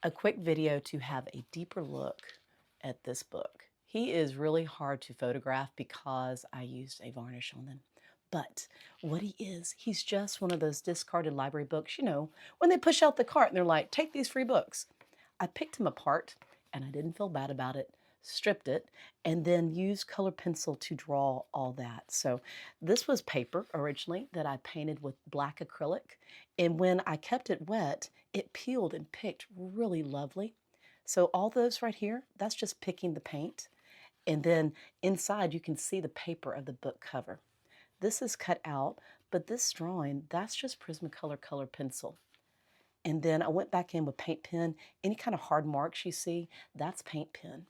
a quick video to have a deeper look at this book. He is really hard to photograph because I used a varnish on them. But what he is, he's just one of those discarded library books, when they push out the cart and they're like, take these free books. I picked him apart and I didn't feel bad about it, stripped it, and then used color pencil to draw all that. So this was paper originally that I painted with black acrylic. And when I kept it wet, it peeled and picked really lovely. So all those right here, that's just picking the paint. And then inside you can see the paper of the book cover. This is cut out, but this drawing, that's just Prismacolor color pencil. And then I went back in with paint pen. Any kind of hard marks you see, that's paint pen.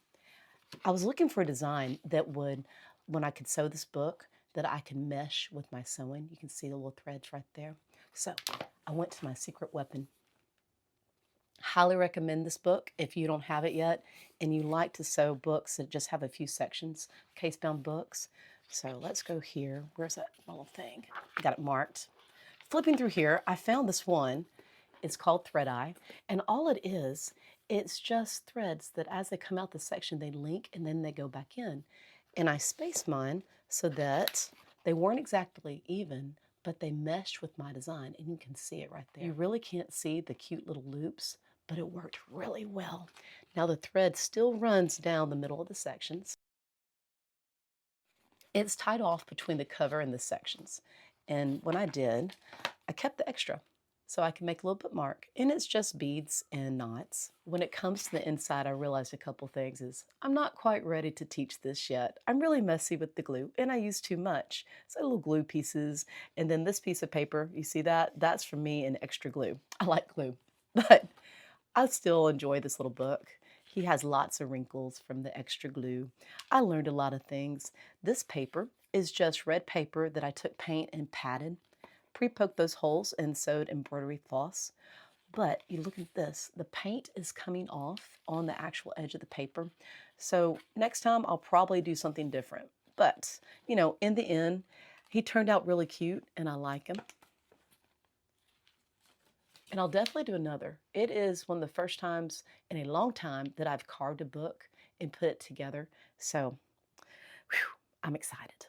I was looking for a design that would, when I could sew this book, that I could mesh with my sewing. You can see the little threads right there. So I went to my secret weapon. Highly recommend this book if you don't have it yet and you like to sew books that just have a few sections, case-bound books. So let's go here. Where's that little thing? Got it marked. Flipping through here, I found this one. It's called Thread Eye, and all it is, it's just threads that as they come out the section, they link and then they go back in. And I spaced mine so that they weren't exactly even, but they meshed with my design, and you can see it right there. You really can't see the cute little loops, but it worked really well. Now the thread still runs down the middle of the sections. It's tied off between the cover and the sections. And when I did, I kept the extra so I can make a little bit mark. And it's just beads and knots. When it comes to the inside, I realized a couple things is I'm not quite ready to teach this yet. I'm really messy with the glue and I use too much. So little glue pieces. And then this piece of paper, you see that? That's for me an extra glue. I like glue, but I still enjoy this little book. He has lots of wrinkles from the extra glue. I learned a lot of things. This paper is just red paper that I took paint and patted, pre-poked those holes and sewed embroidery floss. But you look at this, the paint is coming off on the actual edge of the paper. So next time I'll probably do something different. But, in the end, he turned out really cute and I like him. And I'll definitely do another. It is one of the first times in a long time that I've carved a book and put it together. So, I'm excited.